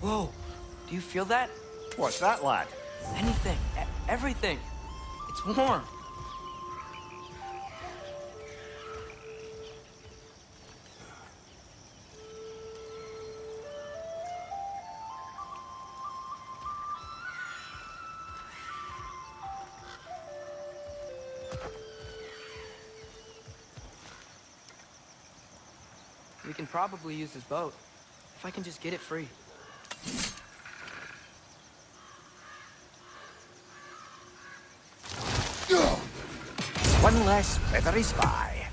Whoa, do you feel that? What's that, lad? Anything, everything. It's warm. We can probably use this boat, if I can just get it free. One less feathery spy.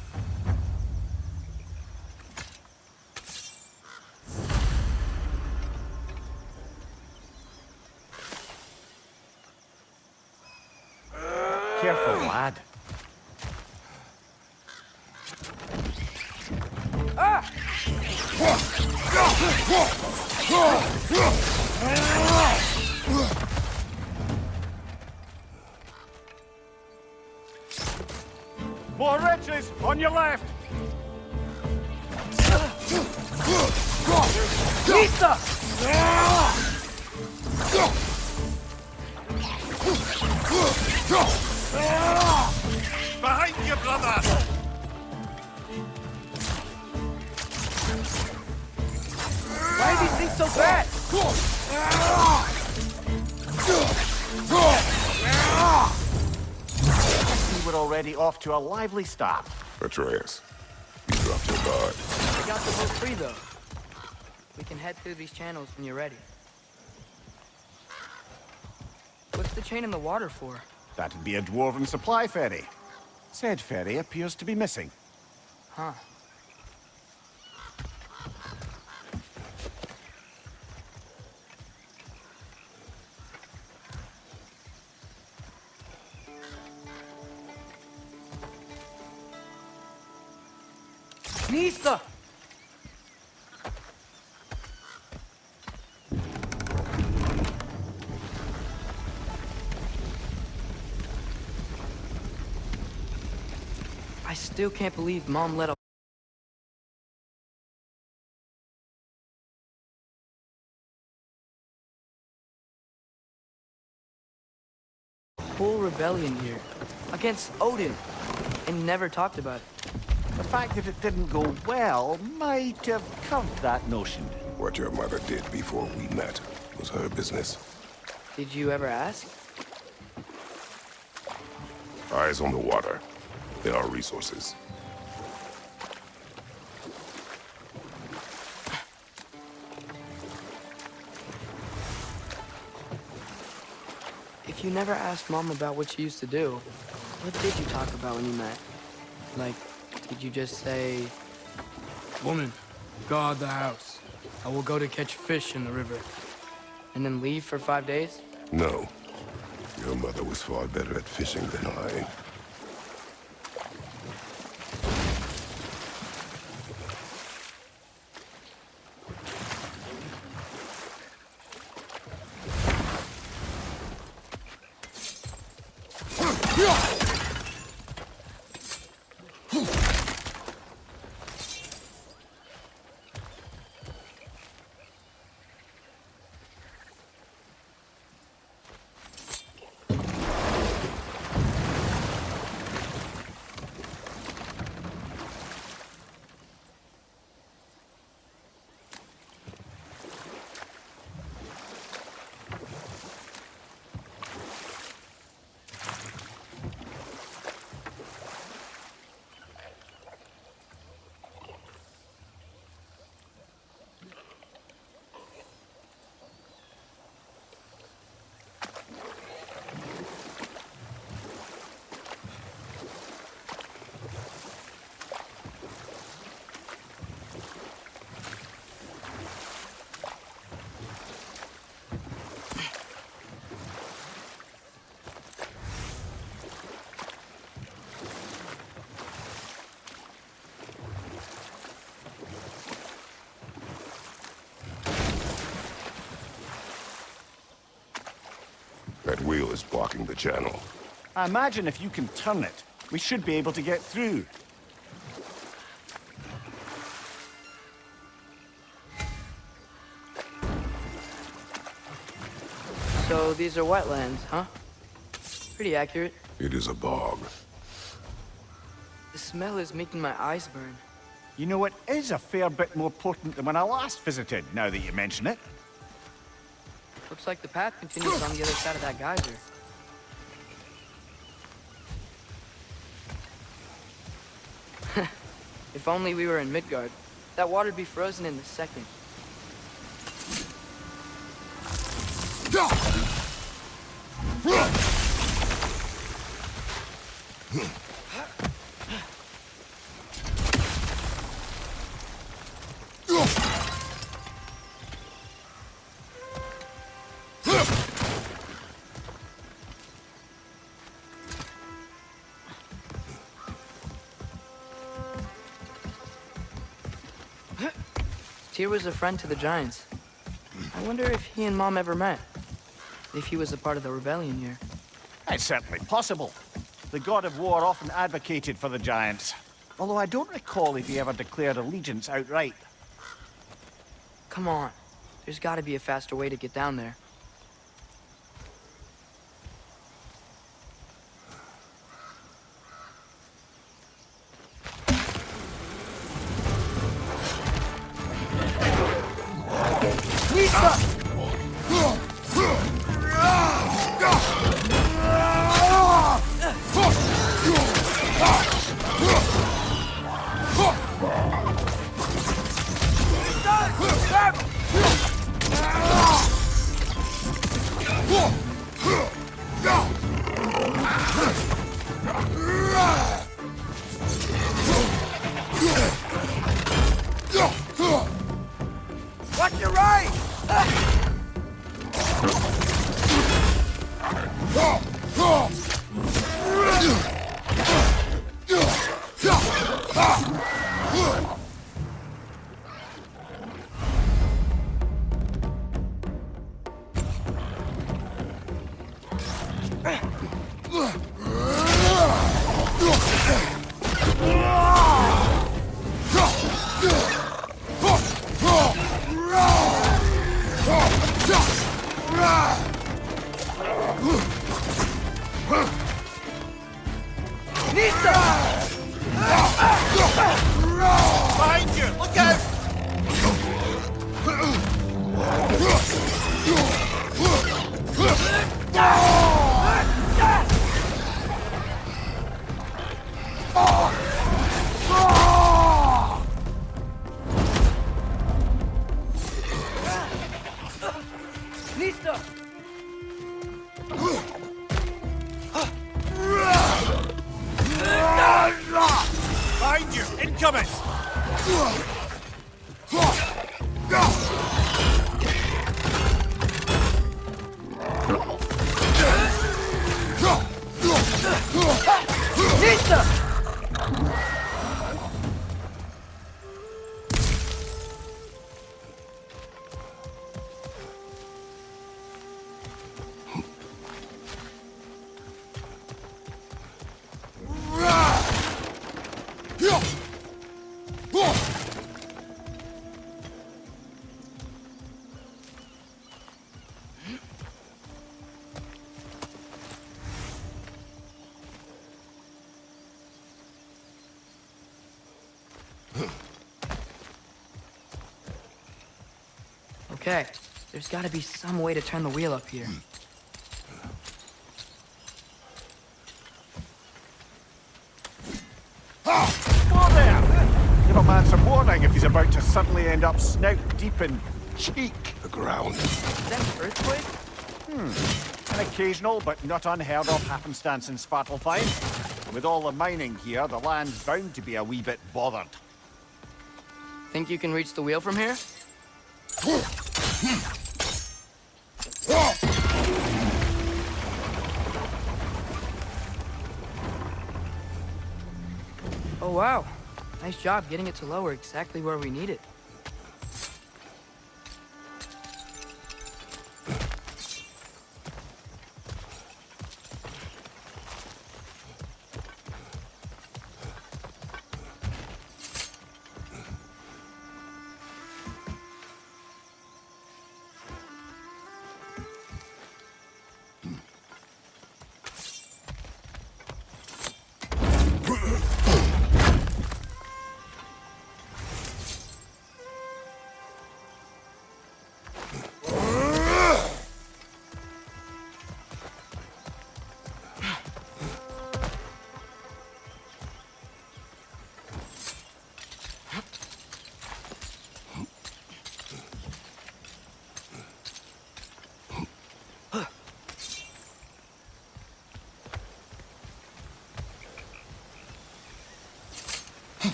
Careful, lad. More wretches on your left! Pizza! Behind you, brother! Why are these things so bad? We're already off to a lively start. Atreus, you dropped your guard. I got the boat free, though. We can head through these channels when you're ready. What's the chain in the water for? That'd be a dwarven supply ferry. Said ferry appears to be missing. Huh. Nista! I still can't believe Mom let a whole rebellion here against Odin and never talked about it. The fact that it didn't go well might have covered that notion. What your mother did before we met was her business. Did you ever ask? Eyes on the water. There are resources. If you never asked Mom about what she used to do, what did you talk about when you met? Like, did you just say, "Woman, guard the house. I will go to catch fish in the river," and then leave for 5 days? No. Your mother was far better at fishing than I. That wheel is blocking the channel. I imagine if you can turn it, we should be able to get through. So these are wetlands, huh? Pretty accurate. It is a bog. The smell is making my eyes burn. You know, it is a fair bit more potent than when I last visited, now that you mention it. Looks like the path continues on the other side of that geyser. If only we were in Midgard. That water'd be frozen in a second. Tyr was a friend to the Giants. I wonder if he and Mom ever met. If he was a part of the rebellion here. It's certainly possible. The god of war often advocated for the Giants. Although I don't recall if he ever declared allegiance outright. Come on. There's gotta be a faster way to get down there. Watch your right! Behind you! Look out! Nista! Behind you! Incoming! Nista! Okay, there's gotta be some way to turn the wheel up here. Whoa there! Give a man some warning if he's about to suddenly end up snout deep in cheek. The ground. Is that an earthquake? An occasional but not unheard of happenstance in Svartalfheim. With all the mining here, the land's bound to be a wee bit bothered. Think you can reach the wheel from here? Oh wow, nice job getting it to lower exactly where we need it.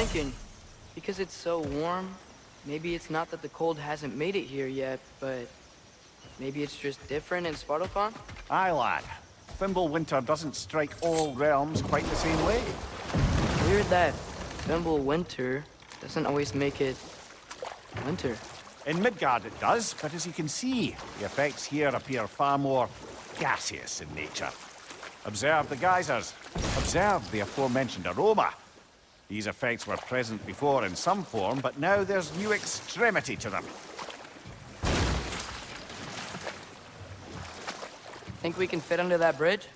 thinking, because it's so warm, maybe it's not that the cold hasn't made it here yet, but maybe it's just different in Svartalfheim? Aye, lad. Thimble winter doesn't strike all realms quite the same way. Weird that Thimble winter doesn't always make it winter. In Midgard it does, but as you can see, the effects here appear far more gaseous in nature. Observe the geysers. Observe the aforementioned aroma. These effects were present before in some form, but now there's new extremity to them. Think we can fit under that bridge?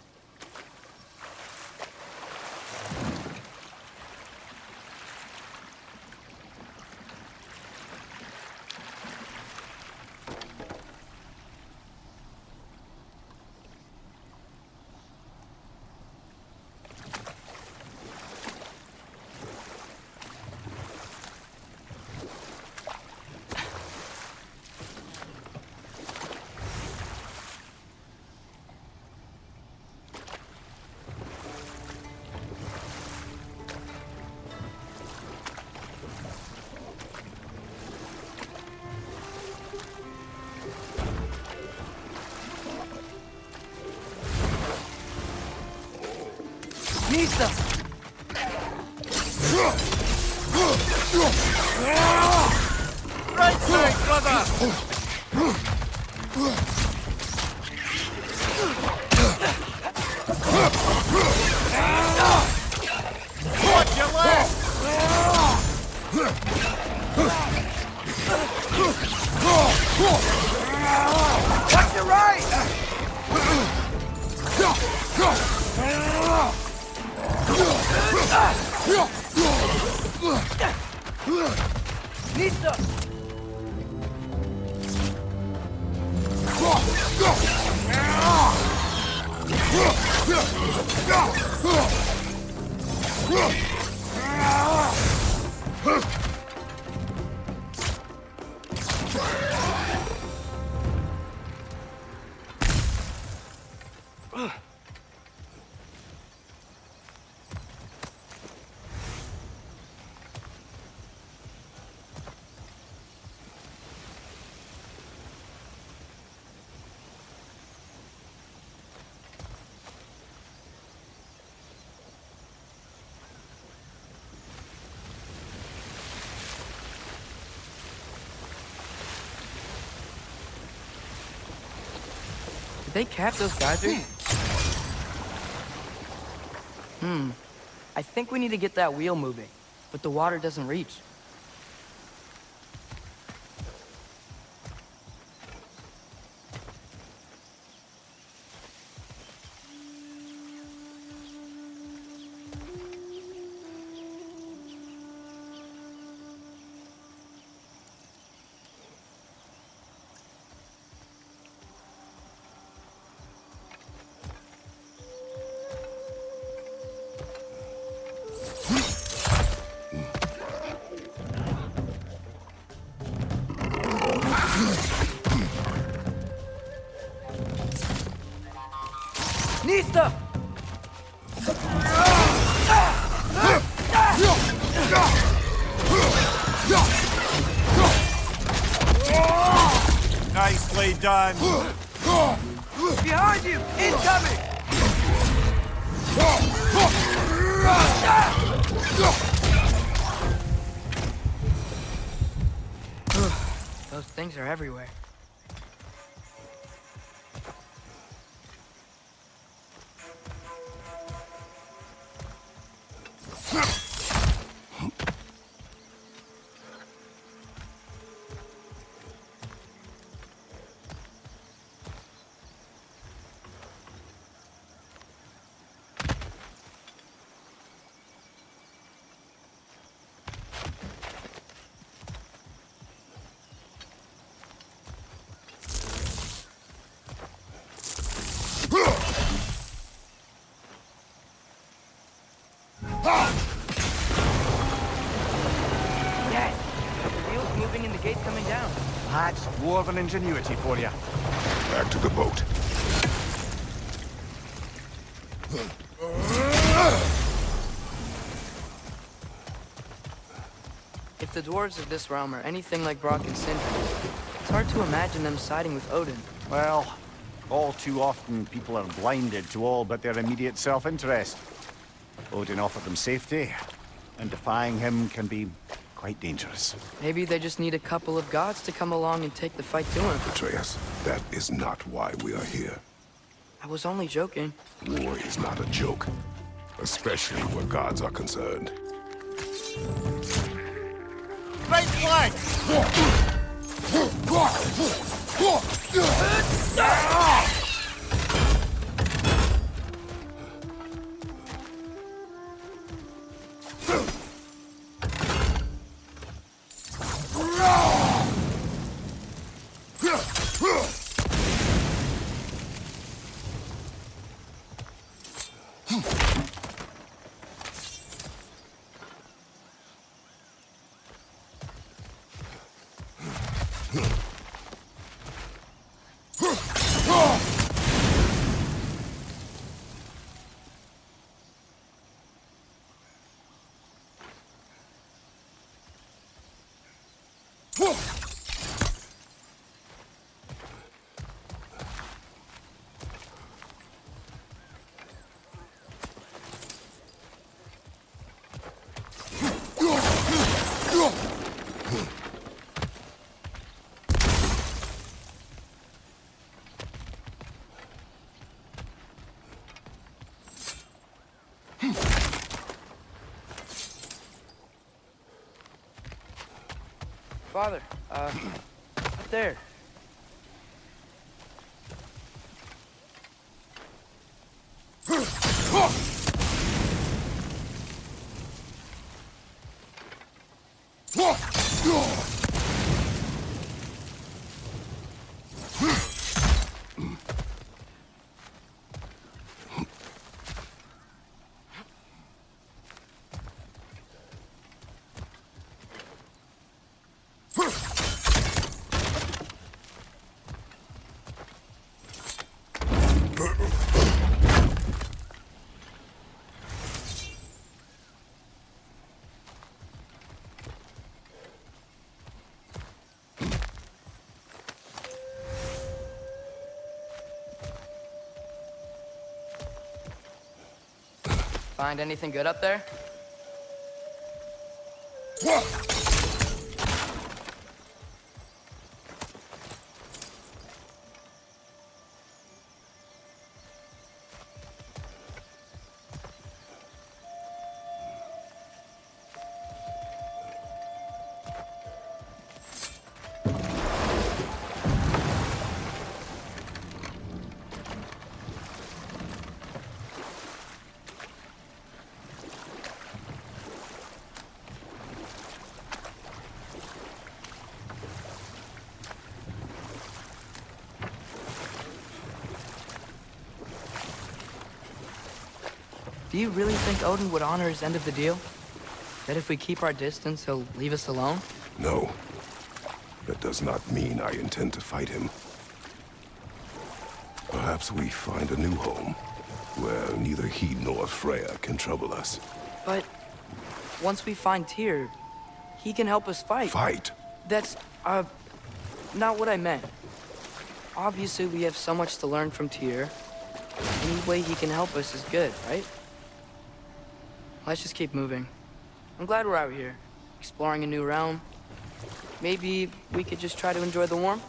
Nista! Right side, brother! Watch your left! Watch your right! Nista! Did they cap those geysers? I think we need to get that wheel moving, but the water doesn't reach. Nista! Nicely done! Behind you! Incoming! Those things are everywhere. That's dwarven ingenuity for you. Back to the boat. If the dwarves of this realm are anything like Brock and Sindri, it's hard to imagine them siding with Odin. Well, all too often people are blinded to all but their immediate self-interest. Odin offered them safety, and defying him can be quite dangerous. Maybe they just need a couple of gods to come along and take the fight to him. Atreus, that is not why we are here. I was only joking. War is not a joke, especially where gods are concerned. Right flank! Father, up there. Find anything good up there? Do you really think Odin would honor his end of the deal? That if we keep our distance, he'll leave us alone? No. That does not mean I intend to fight him. Perhaps we find a new home, where neither he nor Freya can trouble us. But once we find Tyr, he can help us fight. Fight? That's, not what I meant. Obviously, we have so much to learn from Tyr. Any way he can help us is good, right? Let's just keep moving. I'm glad we're out here, exploring a new realm. Maybe we could just try to enjoy the warmth?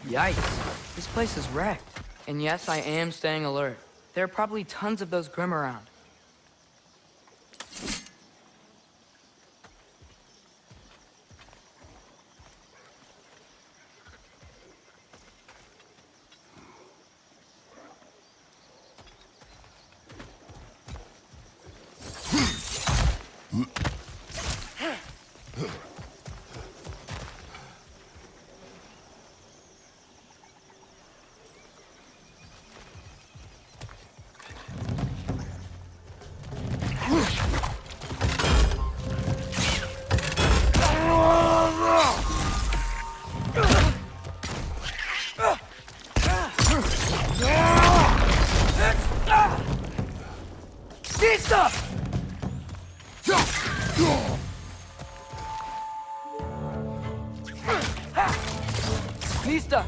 Yikes, this place is wrecked. And yes, I am staying alert. There are probably tons of those Grim around. Nista!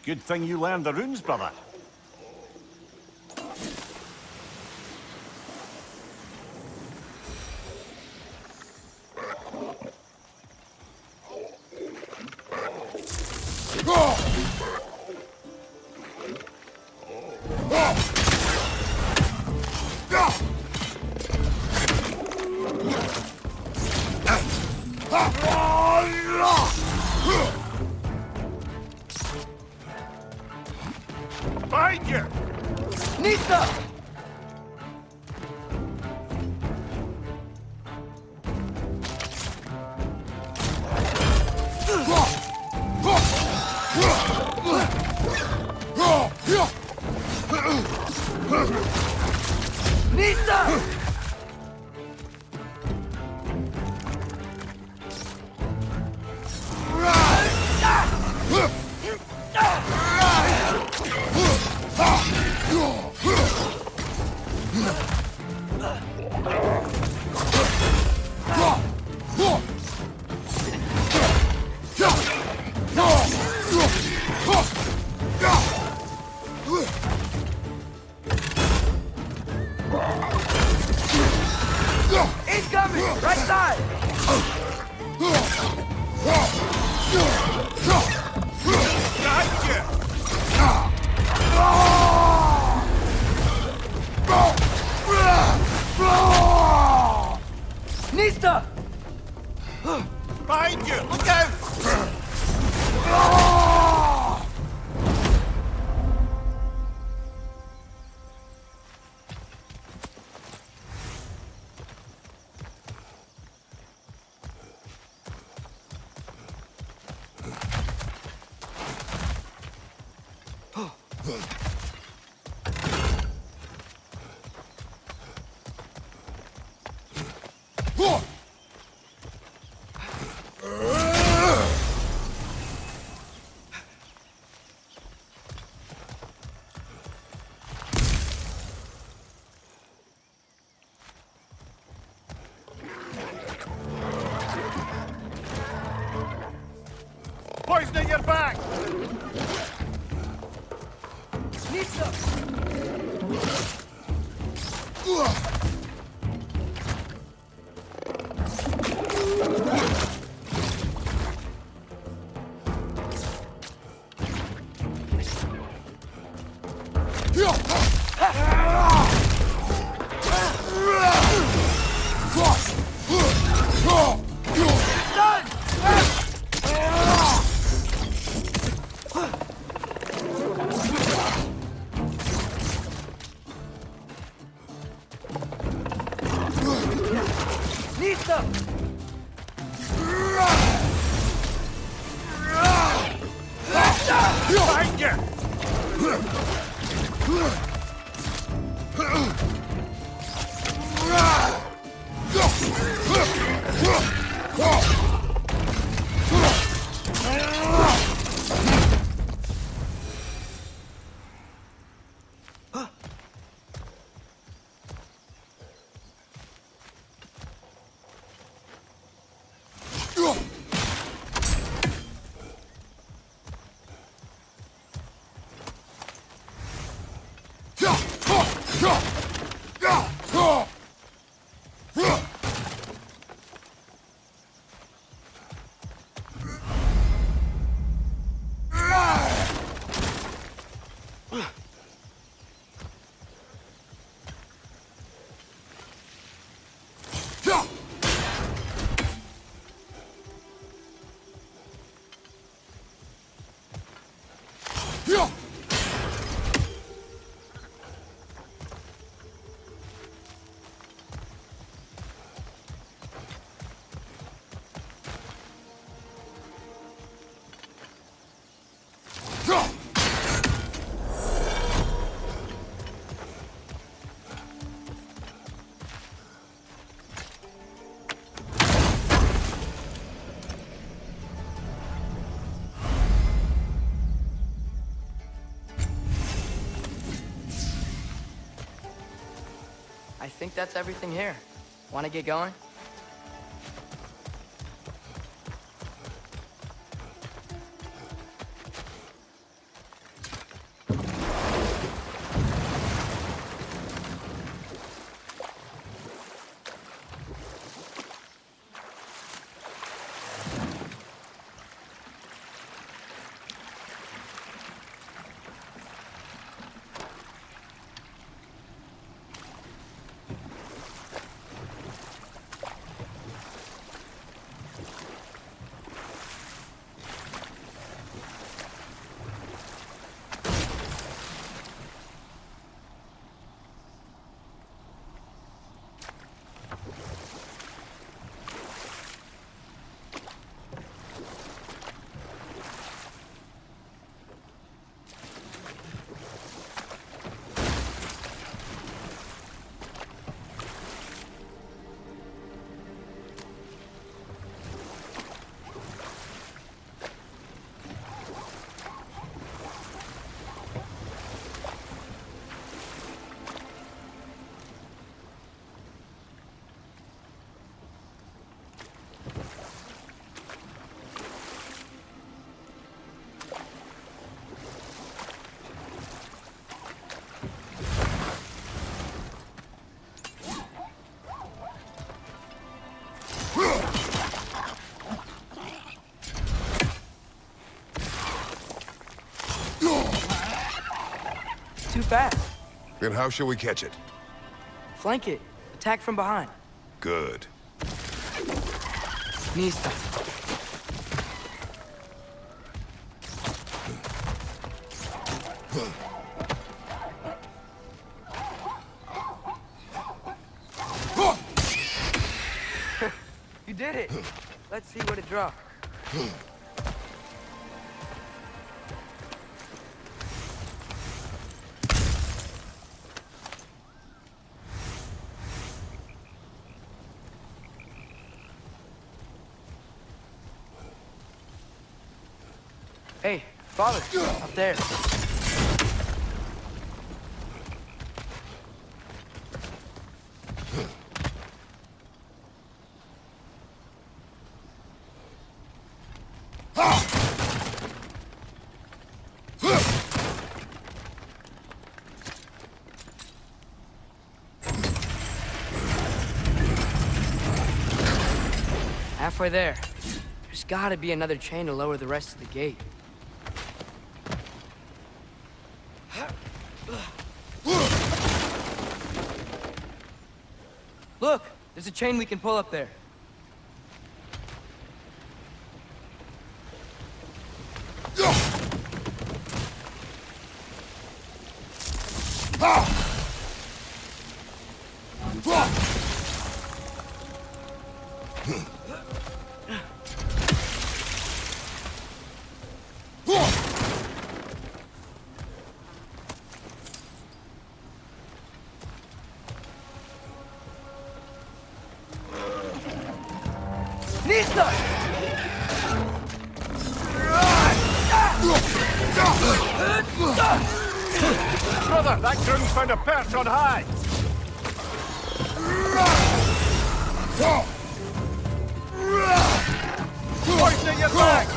Good thing you learned the runes, brother. Behind you! Nista! Nista! Incoming! Right side! Nista! Behind you! Look out! Poisoning your back! Nista! Nista! Nista! Behind you! I think that's everything here. Want to get going? Too fast. Then how shall we catch it? Flank it. Attack from behind. Good. Nista. You did it. Let's see what it dropped. Hey, father, up there. Halfway there. There's gotta be another chain to lower the rest of the gate. Look, there's a chain we can pull up there. brother! That groom's found a perch on high! Pointing your back!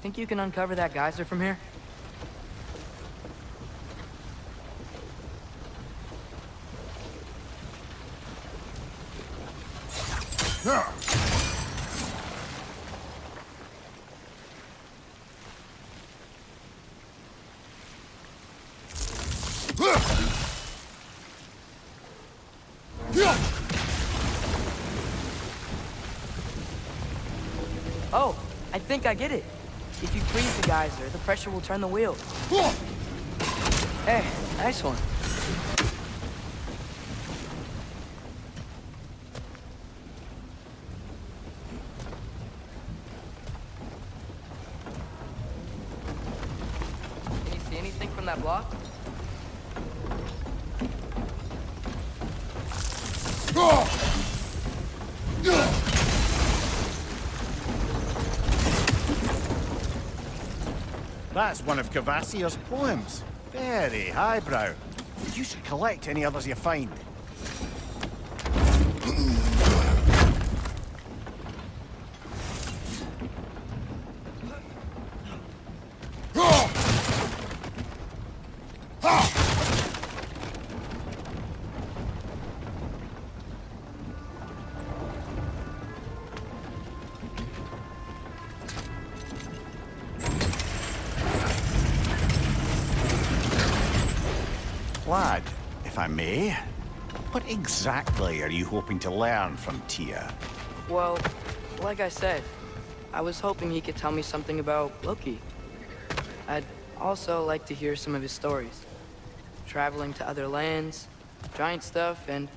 Think you can uncover that geyser from here? Oh, I think I get it. If you freeze the geyser, the pressure will turn the wheel. Hey, nice one. Can you see anything from that block? That's one of Kvasir's poems. Very highbrow. You should collect any others you find. Lad, if I may, what exactly are you hoping to learn from Tyr? Well, like I said, I was hoping he could tell me something about Loki. I'd also like to hear some of his stories. Traveling to other lands, giant stuff, and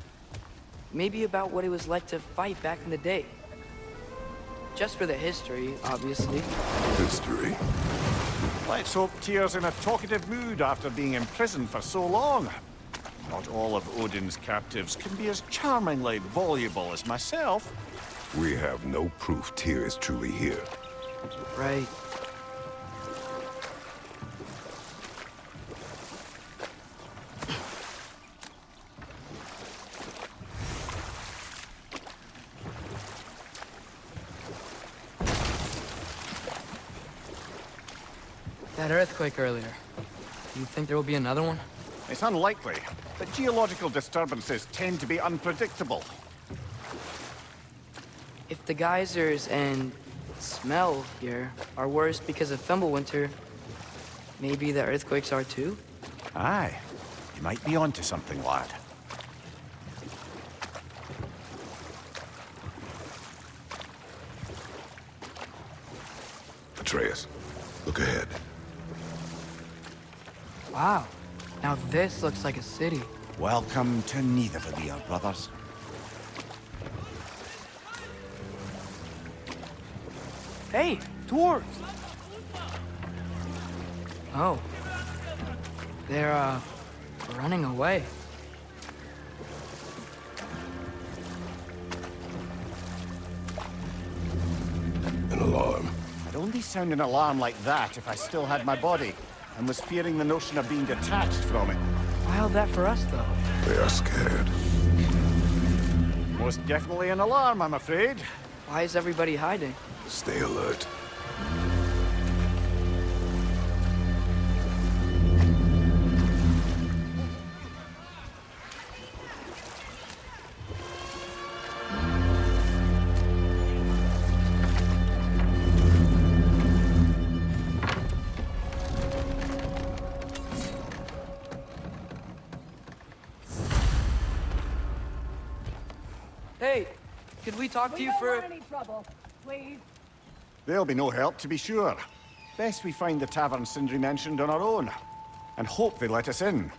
maybe about what it was like to fight back in the day. Just for the history, obviously. History. Let's hope Tyr's in a talkative mood after being imprisoned for so long. Not all of Odin's captives can be as charmingly voluble as myself. We have no proof Tyr is truly here. Right. That earthquake earlier. Do you think there will be another one? It's unlikely, but geological disturbances tend to be unpredictable. If the geysers and smell here are worse because of Fimbulwinter, maybe the earthquakes are too? Aye, you might be onto something, lad. Atreus, look ahead. Wow. Now this looks like a city. Welcome to Nidavellir, brothers. Hey, dwarves! Oh. They're, running away. An alarm. I'd only sound an alarm like that if I still had my body, and was fearing the notion of being detached from it. Why all that for us, though? They are scared. Most definitely an alarm, I'm afraid. Why is everybody hiding? Stay alert. could we talk to you for... We don't want any trouble, please. There'll be no help, to be sure. Best we find the tavern Sindri mentioned on our own, and hope they let us in.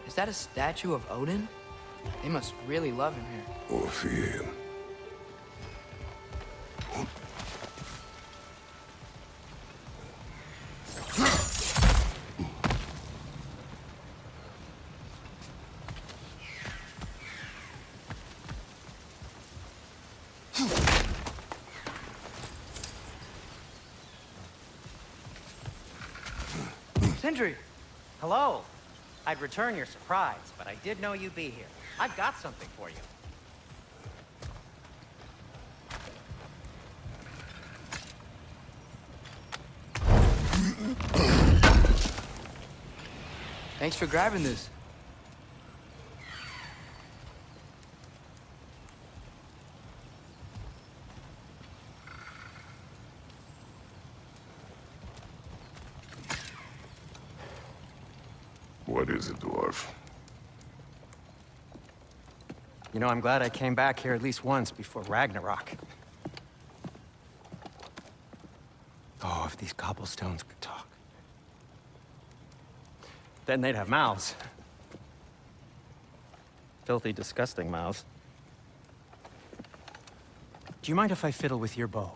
Is that a statue of Odin? They must really love him here. Or fear him. Sindri! Hello. I'd return your surprise, but I did know you'd be here. I've got something for you. Thanks for grabbing this. What is it, dwarf? You know, I'm glad I came back here at least once before Ragnarok. Oh, if these cobblestones could talk. Then they'd have mouths. Filthy, disgusting mouths. Do you mind if I fiddle with your bow?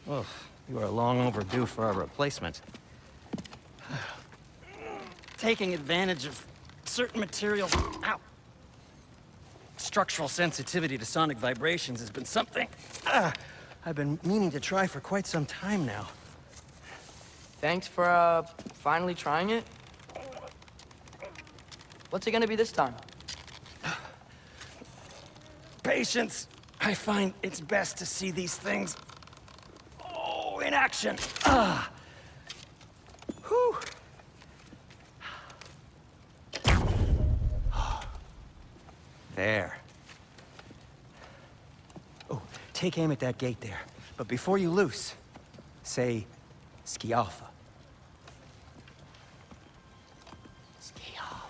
Oh, you are long overdue for a replacement. Taking advantage of certain materials. Ow! Structural sensitivity to sonic vibrations has been something I've been meaning to try for quite some time now. Thanks for, finally trying it. What's it gonna be this time? Patience. I find it's best to see these things in action. Whew. There. Oh, take aim at that gate there. But before you loose, say Skialfa. Skialfa.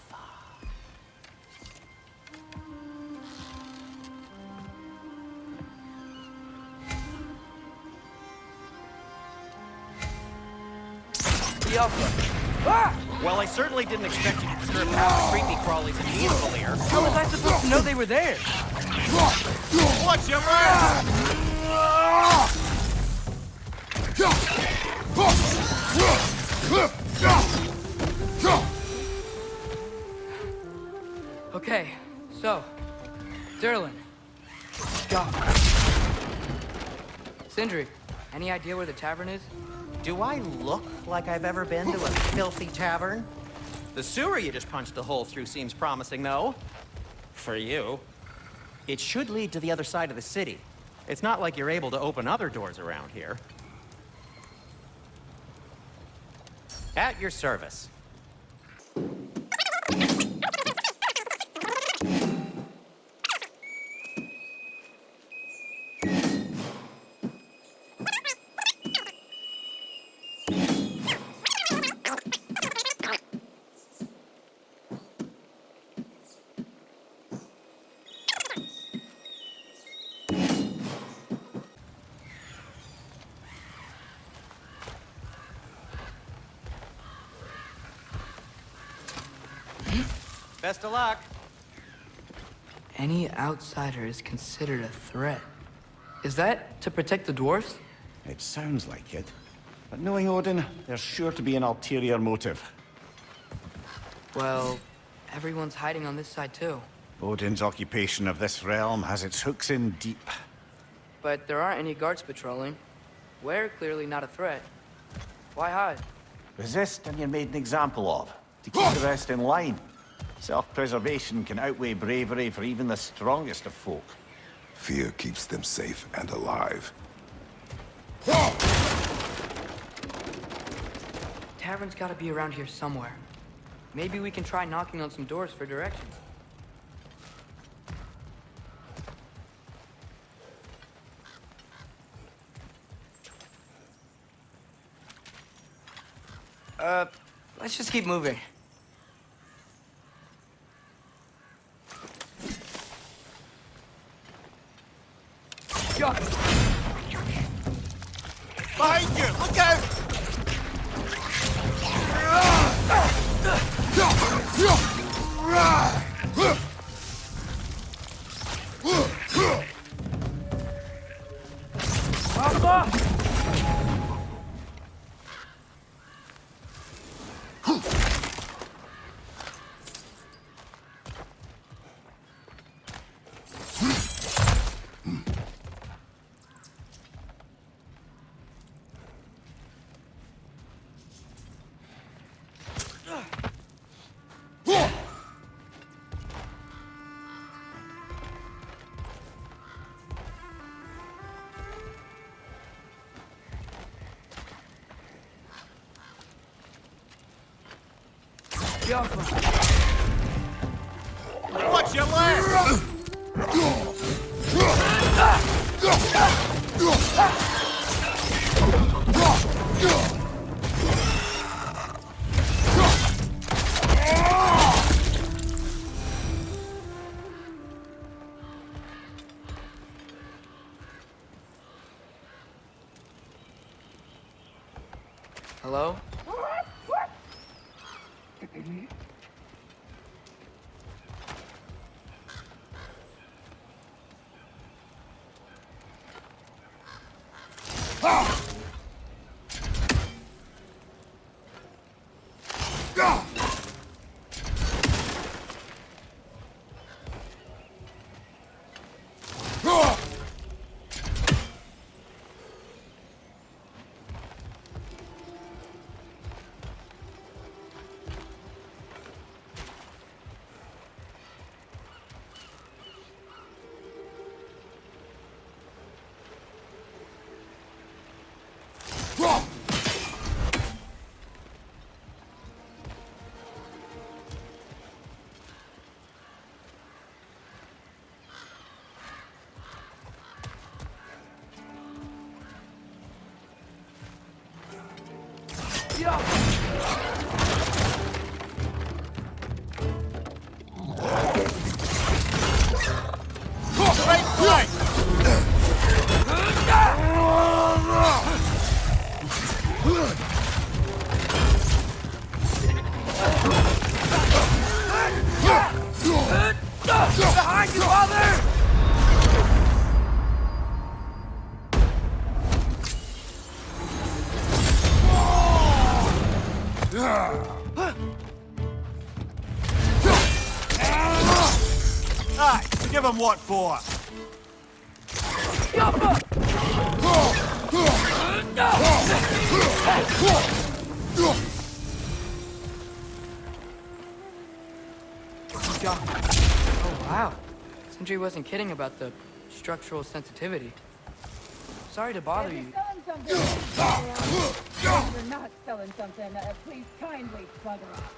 Well, I certainly didn't expect you to disturb half the creepy crawlies in Gamplay. How was I supposed to know they were there? Watch your back! Okay, so, Durlin. Go. Sindri, any idea where the tavern is? Do I look like I've ever been to a filthy tavern? The sewer you just punched a hole through seems promising, though. For you. It should lead to the other side of the city. It's not like you're able to open other doors around here. At your service. Best of luck. Any outsider is considered a threat. Is that to protect the dwarves? It sounds like it. But knowing Odin, there's sure to be an ulterior motive. Well, everyone's hiding on this side too. Odin's occupation of this realm has its hooks in deep. But there aren't any guards patrolling. We're clearly not a threat. Why hide? Resist and you're made an example of. To keep the rest in line. Self-preservation can outweigh bravery for even the strongest of folk. Fear keeps them safe and alive. Tavern's gotta be around here somewhere. Maybe we can try knocking on some doors for directions. Let's just keep moving. Behind you! Look out! Watch your left! Hello? Behind you, father! Aye, give him what for. Oh, wow. Sindri wasn't kidding about the structural sensitivity. Sorry to bother you. You're selling something. You're not selling something. Please kindly bugger off.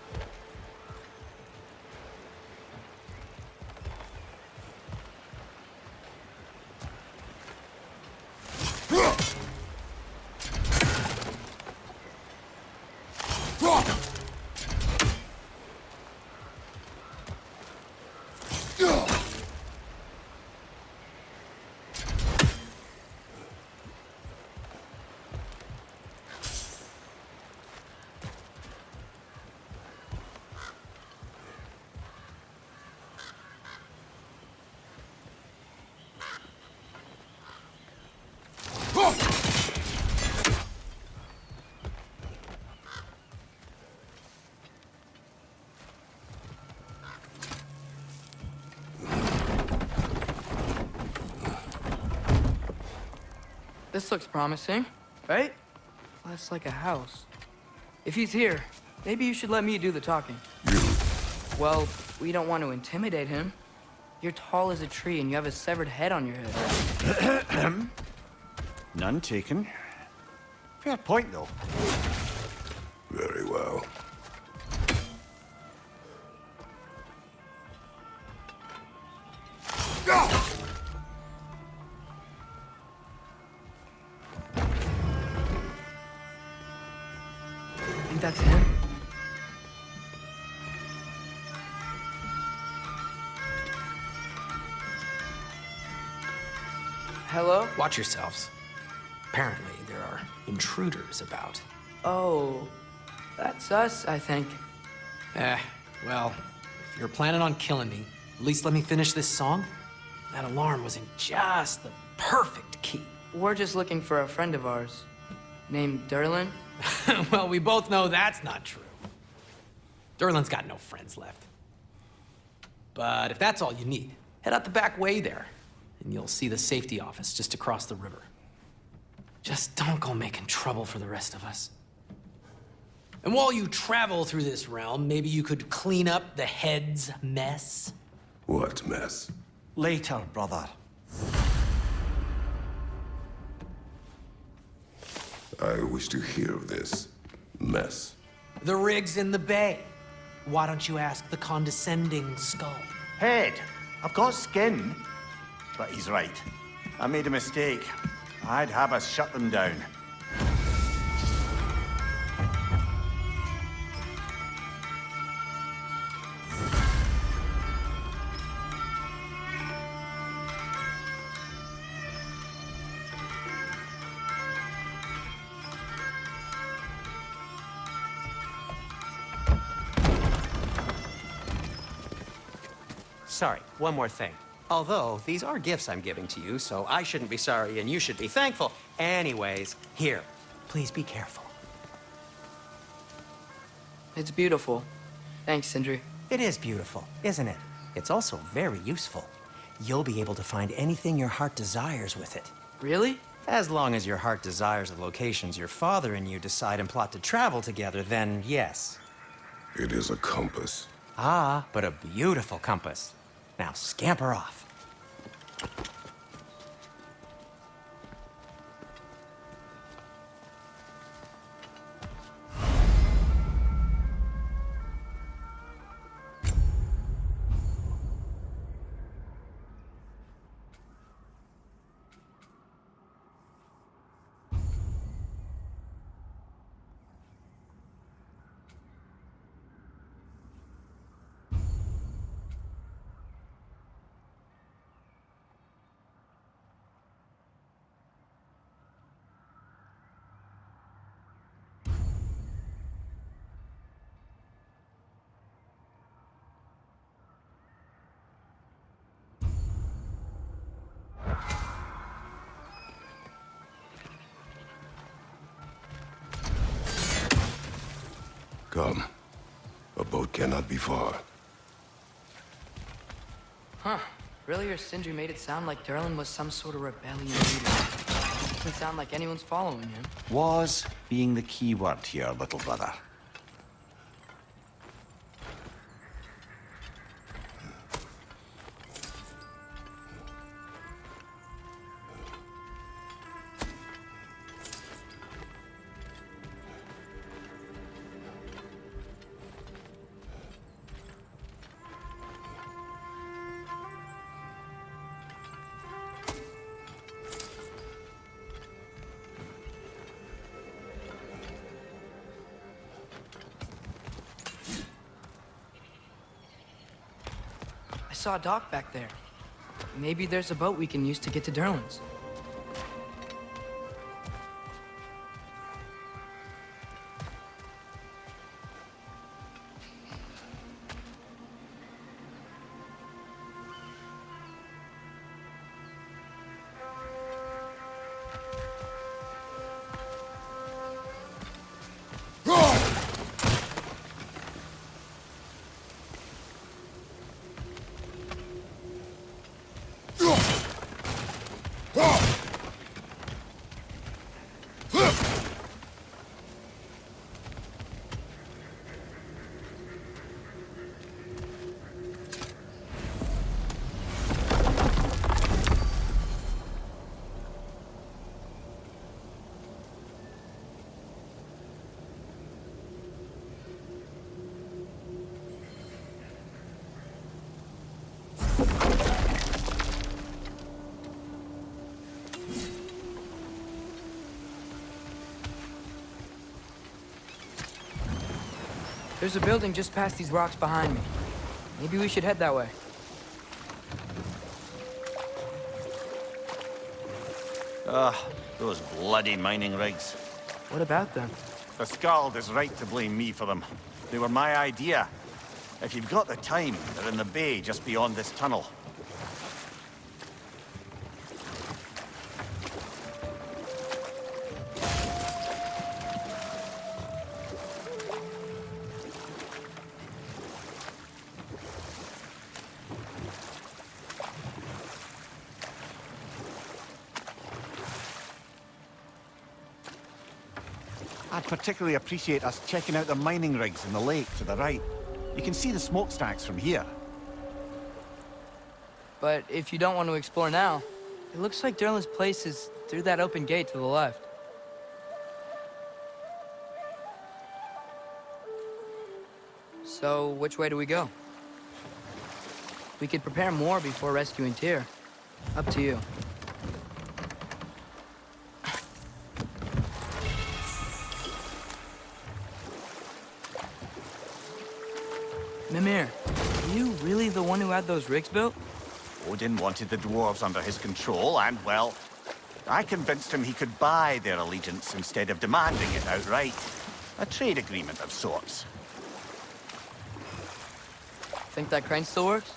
This looks promising, right? That's like a house. If he's here, maybe you should let me do the talking. You? Well, we don't want to intimidate him. You're tall as a tree and you have a severed head on your head. None taken. Fair point, though. Very well. Think that's him? Hello? Watch yourselves. Apparently, there are intruders about. Oh, that's us, I think. Well, if you're planning on killing me, at least let me finish this song. That alarm was in just the perfect key. We're just looking for a friend of ours named Durlin. Well, we both know that's not true. Durlin's got no friends left. But if that's all you need, head out the back way there, and you'll see the safety office just across the river. Just don't go making trouble for the rest of us. And while you travel through this realm, maybe you could clean up the head's mess? What mess? Later, brother. I wish to hear of this mess. The rig's in the bay. Why don't you ask the condescending skull? Head, I've got skin. But he's right. I made a mistake. I'd have us shut them down. Sorry, one more thing. Although, these are gifts I'm giving to you, so I shouldn't be sorry and you should be thankful. Anyways, here, please be careful. It's beautiful. Thanks, Sindri. It is beautiful, isn't it? It's also very useful. You'll be able to find anything your heart desires with it. Really? As long as your heart desires the locations your father and you decide and plot to travel together, then yes. It is a compass. Ah, but a beautiful compass. Now scamper off. Come. A boat cannot be far. Huh. Earlier, Sindri made it sound like Durlin was some sort of rebellion leader. Doesn't sound like anyone's following him. Was being the key word here, little brother. I saw a dock back there. Maybe there's a boat we can use to get to Durlin's. There's a building just past these rocks behind me. Maybe we should head that way. Those bloody mining rigs. What about them? The Skald is right to blame me for them. They were my idea. If you've got the time, they're in the bay just beyond this tunnel. I'd particularly appreciate us checking out the mining rigs in the lake to the right. You can see the smokestacks from here. But if you don't want to explore now, it looks like Durlin's place is through that open gate to the left. So, which way do we go? We could prepare more before rescuing Tyr. Up to you. Mimir, are you really the one who had those rigs built? Odin wanted the dwarves under his control, and, well, I convinced him he could buy their allegiance instead of demanding it outright. A trade agreement of sorts. Think that crane still works?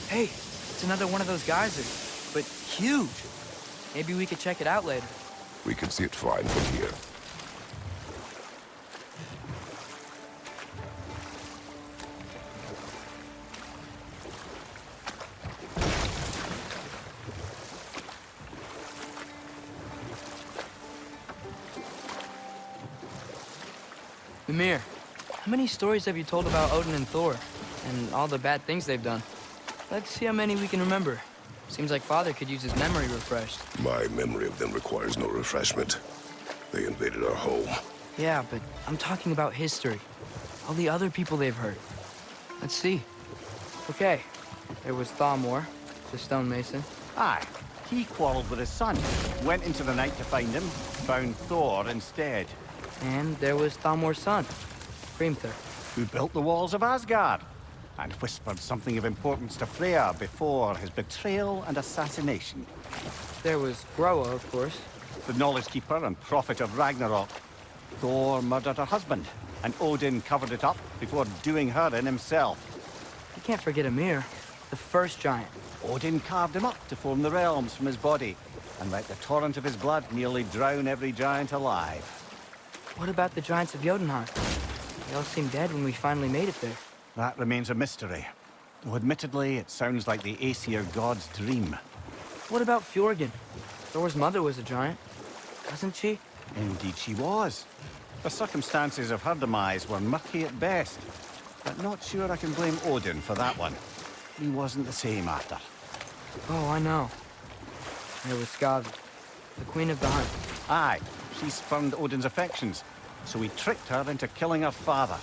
Hey, it's another one of those geysers, but huge. Maybe we could check it out later. We can see it fine from here. Mimir, how many stories have you told about Odin and Thor, and all the bad things they've done? Let's see how many we can remember. Seems like Father could use his memory refreshed. My memory of them requires no refreshment. They invaded our home. Yeah, but I'm talking about history. All the other people they've hurt. Let's see. Okay, there was Thamor, the stonemason. Aye, he quarreled with his son, went into the night to find him, found Thor instead. And there was Thamor's son, Grimthur. Who built the walls of Asgard, and whispered something of importance to Freya before his betrayal and assassination. There was Groa, of course. The knowledge keeper and prophet of Ragnarok. Thor murdered her husband, and Odin covered it up before doing her in himself. You can't forget Ymir, the first giant. Odin carved him up to form the realms from his body, and let the torrent of his blood nearly drown every giant alive. What about the giants of Jotunheim? They all seemed dead when we finally made it there. That remains a mystery. Though admittedly, it sounds like the Aesir god's dream. What about Fjorgyn? Thor's mother was a giant, wasn't she? Indeed she was. The circumstances of her demise were murky at best. But not sure I can blame Odin for that one. He wasn't the same after. Oh, I know. There was Skavi, the queen of the hunt. Aye, she spurned Odin's affections, so he tricked her into killing her father.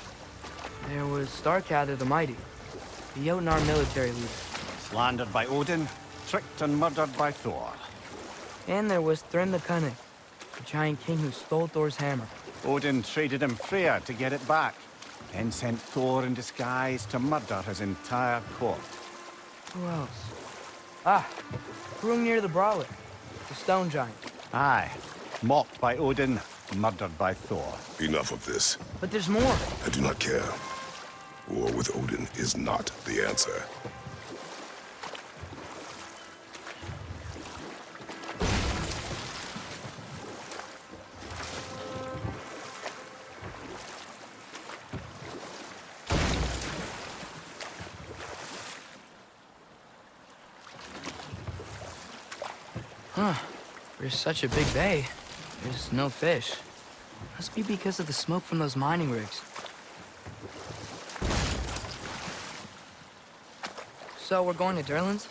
There was Starkadr the Mighty, the Jotnar military leader. Slandered by Odin, tricked and murdered by Thor. And there was Thrym the Cunning, the giant king who stole Thor's hammer. Odin traded him Freya to get it back, then sent Thor in disguise to murder his entire court. Who else? Ah, Hrungnir the Brawler, the stone giant. Aye, mocked by Odin, murdered by Thor. Enough of this. But there's more. I do not care. War with Odin is not the answer. Huh. There's such a big bay. There's no fish. Must be because of the smoke from those mining rigs. So we're going to Durlin's?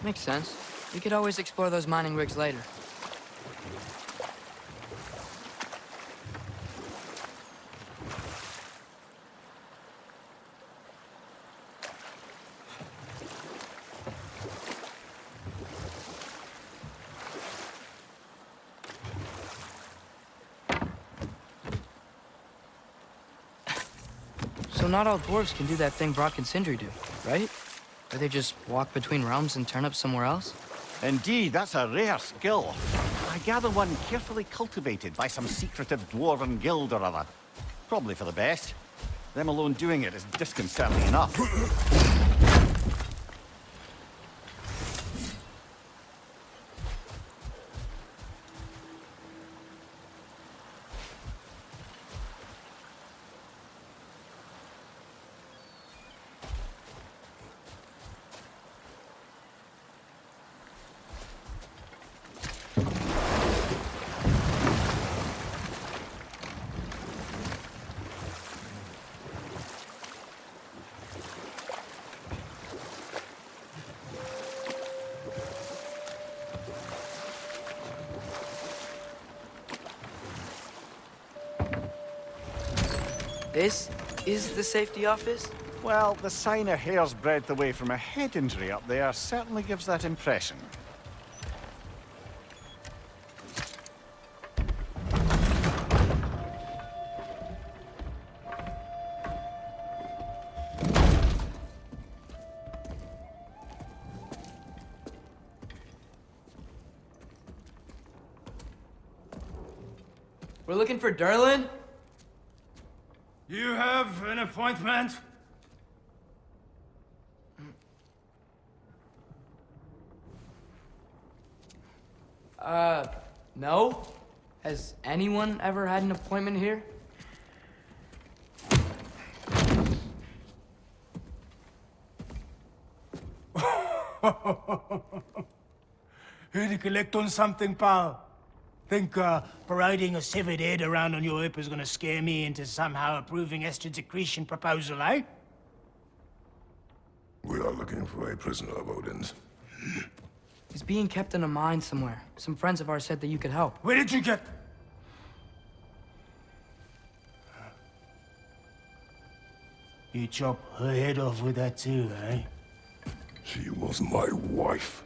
Makes sense. We could always explore those mining rigs later. So not all dwarves can do that thing Brock and Sindri do, right? Where they just walk between realms and turn up somewhere else? Indeed, that's a rare skill. I gather one carefully cultivated by some secretive dwarven guild or other. Probably for the best. Them alone doing it is disconcerting enough. This is the safety office? Well, the sign a hair's breadth away from a head injury up there certainly gives that impression. We're looking for Durlin? You have an appointment? No? Has anyone ever had an appointment here? Here to collect on something, pal? Think parading a severed head around on your hip is gonna scare me into somehow approving Estrid's accretion proposal, eh? We are looking for a prisoner of Odin's. He's being kept in a mine somewhere. Some friends of ours said that you could help. Where did you get... You chop her head off with that too, eh? She was my wife.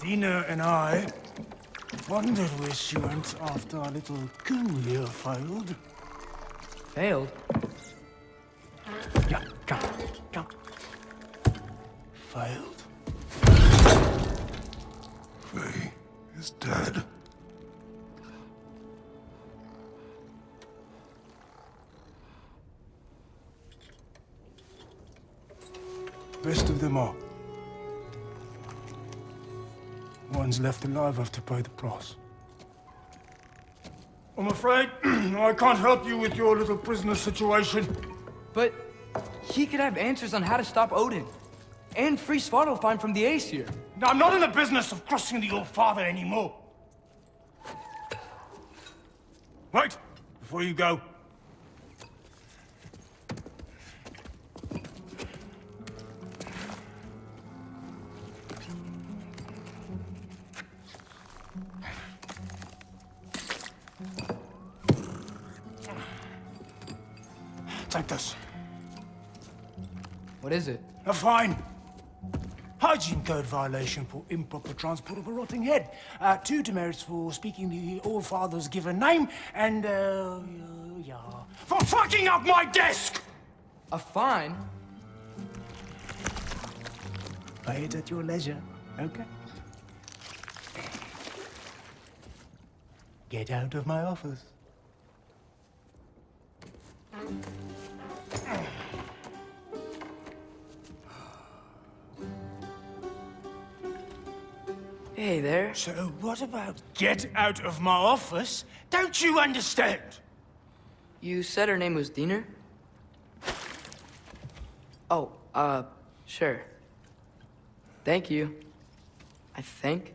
Dina and I wondered where she went after our little coup here failed. Failed? Yeah, come. Failed. Faye is dead. Rest of them are. Ones left alive have to pay the price. I'm afraid I can't help you with your little prisoner situation. But he could have answers on how to stop Odin. And free Svartalfheim from the Aesir. Now, I'm not in the business of crossing the old father anymore. Right, before you go. Take this. What is it? A fine. Hygiene code violation for improper transport of a rotting head. 2 demerits for speaking the All-Father's given name, and, yeah. For fucking up my desk! A fine? Pay it at your leisure, okay? Get out of my office. Hey there. So what about get out of my office? Don't you understand? You said her name was Diener? Oh, sure. Thank you. I think.